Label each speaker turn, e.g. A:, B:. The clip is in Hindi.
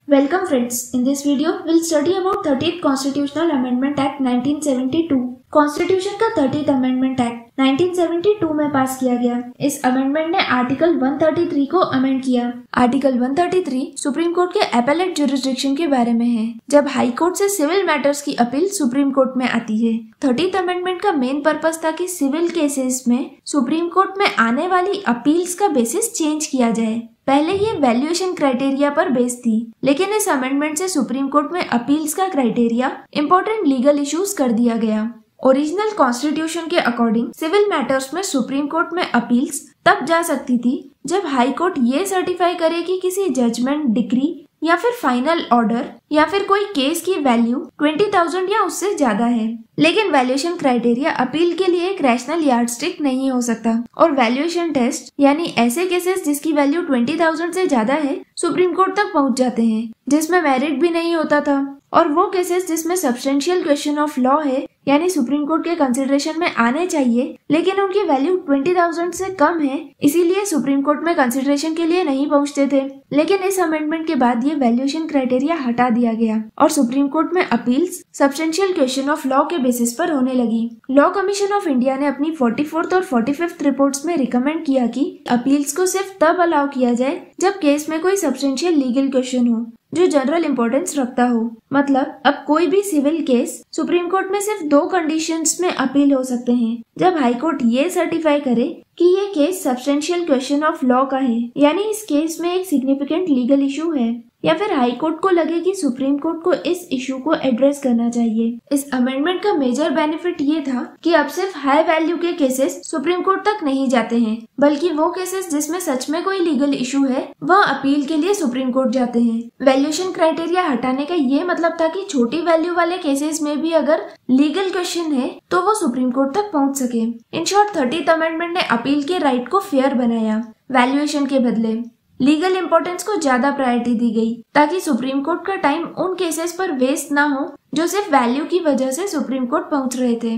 A: Welcome friends. In this video, we'll study about 30th Constitutional Amendment Act 1972. Constitution का 30th अमेंडमेंट एक्ट 1972 में पास किया गया। इस अमेंडमेंट ने आर्टिकल 133 को अमेंड किया। आर्टिकल 133 सुप्रीम कोर्ट के एपेलेट ज्यूरिसडिक्शन के बारे में है, जब हाई कोर्ट से सिविल मैटर्स की अपील सुप्रीम कोर्ट में आती है। 30th अमेंडमेंट का मेन पर्पस था कि सिविल केसेस में सुप्रीम कोर्ट में आने वाली अपील्स का बेसिस चेंज किया जाए। पहले ये वैल्यूएशन क्राइटेरिया पर बेस थी, लेकिन इस अमेंडमेंट से सुप्रीम कोर्ट में अपील्स का क्राइटेरिया इंपॉर्टेंट लीगल इश्यूज कर दिया गया। ओरिजिनल कॉन्स्टिट्यूशन के अकॉर्डिंग सिविल मैटर्स में सुप्रीम कोर्ट में अपील्स तब जा सकती थी जब हाई कोर्ट ये सर्टिफाई करे कि किसी जजमेंट, डिक्री या फिर फाइनल ऑर्डर या फिर कोई केस की वैल्यू 20,000 या उससे ज्यादा है। लेकिन वैल्यूएशन क्राइटेरिया अपील के लिए एक रैशनल यार्डस्टिक नहीं हो सकता और वैल्यूएशन टेस्ट यानी ऐसे केसेस जिसकी वैल्यू 20,000 से ज्यादा है सुप्रीम कोर्ट तक पहुंच जाते हैं, जिसमें मेरिट भी नहीं होता था। और वो केसेस जिसमें सब्सटेंशियल क्वेश्चन ऑफ लॉ है यानी सुप्रीम कोर्ट के कंसिडरेशन में आने चाहिए लेकिन उनकी वैल्यू 20,000 से कम है, इसीलिए सुप्रीम कोर्ट में कंसिडरेशन के लिए नहीं पहुंचते थे। लेकिन इस अमेंडमेंट के बाद ये वैल्यूएशन क्राइटेरिया हटा दिया गया और सुप्रीम कोर्ट में appeals substantial question of law के बेसिस पर होने लगी। लॉ कमीशन ऑफ इंडिया ने अपनी 44th और 45th रिपोर्ट्स में रिकमेंड किया कि अपील्स को सिर्फ तब अलाउ किया जाए जब केस में कोई सब्सटेंशियल लीगल क्वेश्चन हो जो जनरल इंपॉर्टेंस रखता हो। मतलब अब कोई भी सिविल केस सुप्रीम कोर्ट में सिर्फ 2 कंडीशंस में अपील हो सकते हैं, जब हाई कोर्ट ये सर्टिफाई करे कि ये case substantial question of law का है यानी इस केस में एक सिग्निफिकेंट लीगल इशू है, या फिर हाई कोर्ट को लगे कि सुप्रीम कोर्ट को इस इशू को एड्रेस करना चाहिए। इस अमेंडमेंट का मेजर बेनिफिट ये था कि अब सिर्फ हाई वैल्यू के केसेस सुप्रीम कोर्ट तक नहीं जाते हैं, बल्कि वो केसेस जिसमें सच में कोई लीगल इशू है वह अपील के लिए सुप्रीम कोर्ट जाते हैं। वैल्यूएशन क्राइटेरिया हटाने का ये मतलब था कि छोटी वैल्यू वाले केसेस में भी अगर लीगल क्वेश्चन है तो वो सुप्रीम कोर्ट तक पहुँच सके। इन शॉर्ट 30th अमेंडमेंट ने अपील के राइट को फेयर बनाया। वैल्यूएशन के बदले लीगल इंपॉर्टेंस को ज्यादा प्रायोरिटी दी गई ताकि सुप्रीम कोर्ट का टाइम उन केसेस पर वेस्ट ना हो जो सिर्फ वैल्यू की वजह से सुप्रीम कोर्ट पहुंच रहे थे।